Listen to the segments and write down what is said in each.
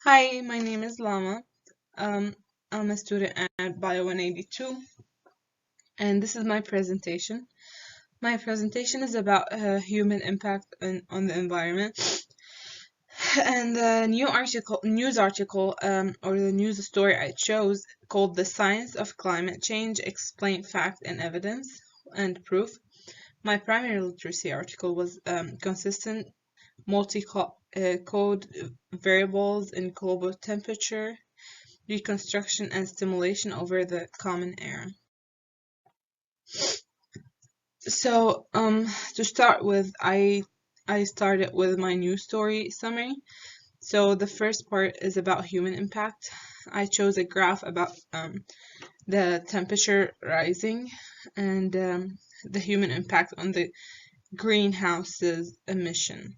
Hi, my name is Lama. Um, I'm a student at Bio182, and this is my presentation. My presentation is about human impact on the environment. And the news article, or the news story I chose called "The Science of Climate Change: Explain Fact and Evidence and Proof." My primary literacy article was consistent multi-code variables in global temperature, reconstruction and stimulation over the common era. So, to start with, I started with my news story summary. So the first part is about human impact. I chose a graph about the temperature rising and the human impact on the greenhouse's emission.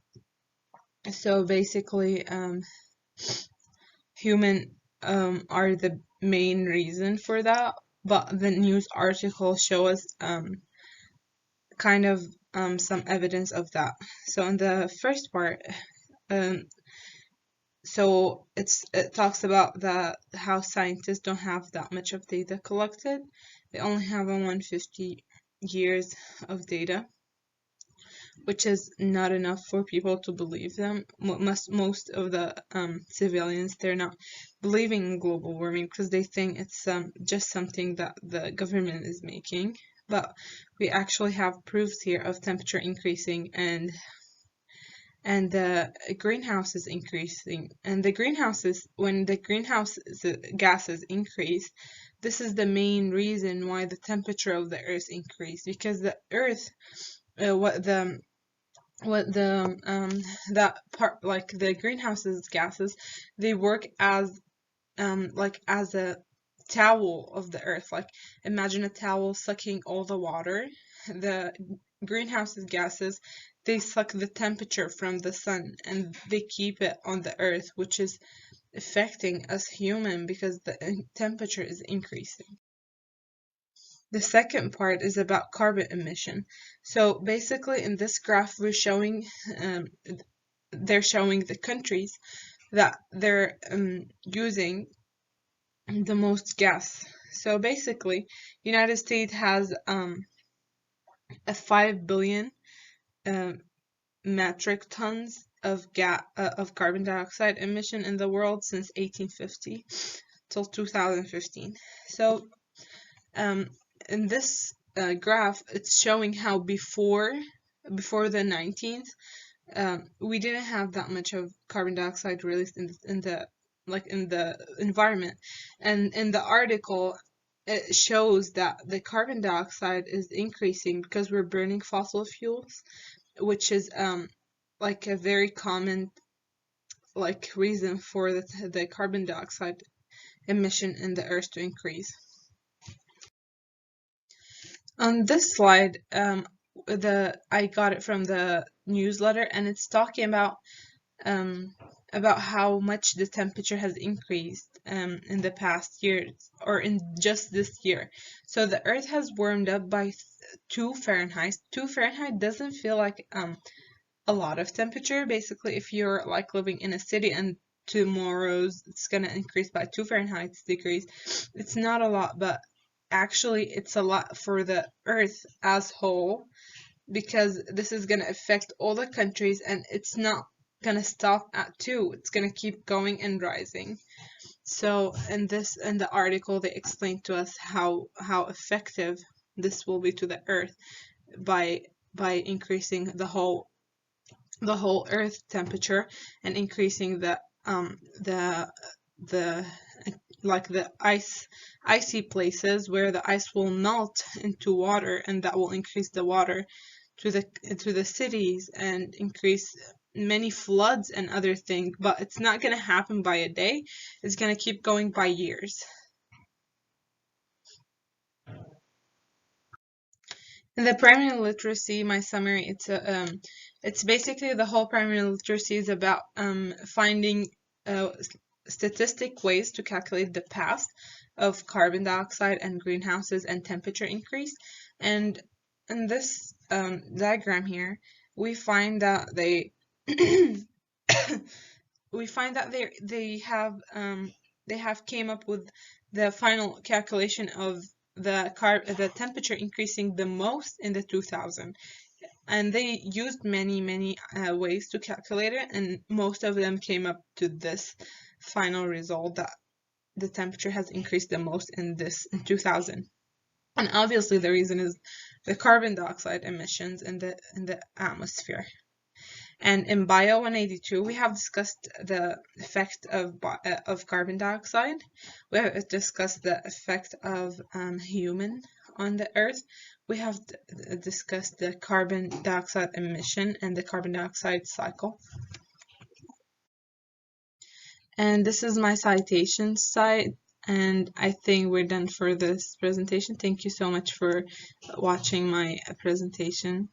So basically, human are the main reason for that, but the news article shows kind of some evidence of that. So in the first part, um, so it talks about how scientists don't have that much of data collected. They only have 150 years of data, which is not enough for people to believe them. Most of the civilians, they're not believing in global warming because they think it's just something that the government is making. But we actually have proofs here of temperature increasing and the greenhouse is increasing. And the greenhouses, when the greenhouse gases increase, this is the main reason why the temperature of the earth increased, because the earth, what the that part, like the greenhouses gases, they work as like as a towel of the earth. Like imagine a towel sucking all the water. The greenhouse gases, they suck the temperature from the sun and they keep it on the earth, which is affecting us human because the temperature is increasing. The second part is about carbon emission. So basically in this graph we're showing they're showing the countries that they're using the most gas. So basically, United States has a 5 billion metric tons of carbon dioxide emission in the world since 1850 till 2015. So in this graph, it's showing how before the 19th, we didn't have that much of carbon dioxide released in the environment, and in the article it shows that the carbon dioxide is increasing because we're burning fossil fuels, which is like a very common like reason for the carbon dioxide emission in the earth to increase. On this slide, I got it from the newsletter, and it's talking about how much the temperature has increased in the past years, or in just this year. So the Earth has warmed up by 2 Fahrenheit. 2 Fahrenheit doesn't feel like a lot of temperature. Basically, if you're like living in a city and tomorrow's it's gonna increase by 2 Fahrenheit degrees, it's not a lot, but actually it's a lot for the Earth as whole, because this is gonna affect all the countries and it's not gonna stop at 2. It's gonna keep going and rising. So in the article they explain to us how effective this will be to the Earth by increasing the whole Earth temperature and increasing the the like the icy places where the ice will melt into water, and that will increase the water to the cities and increase many floods and other things. But it's not going to happen by a day. It's going to keep going by years. And the primary literacy, my summary, it's basically the whole primary literacy is about finding statistic ways to calculate the past of carbon dioxide and greenhouses and temperature increase. And in this diagram here, we find that we find that they have came up with the final calculation of the temperature increasing the most in the 2000, and they used many ways to calculate it, and most of them came up to this final result that the temperature has increased the most in 2000. And obviously the reason is the carbon dioxide emissions in the atmosphere. And in Bio 182, we have discussed the effect of carbon dioxide. We have discussed the effect of human on the Earth. We have discussed the carbon dioxide emission and the carbon dioxide cycle. And this is my citation site, and I think we're done for this presentation. Thank you so much for watching my presentation.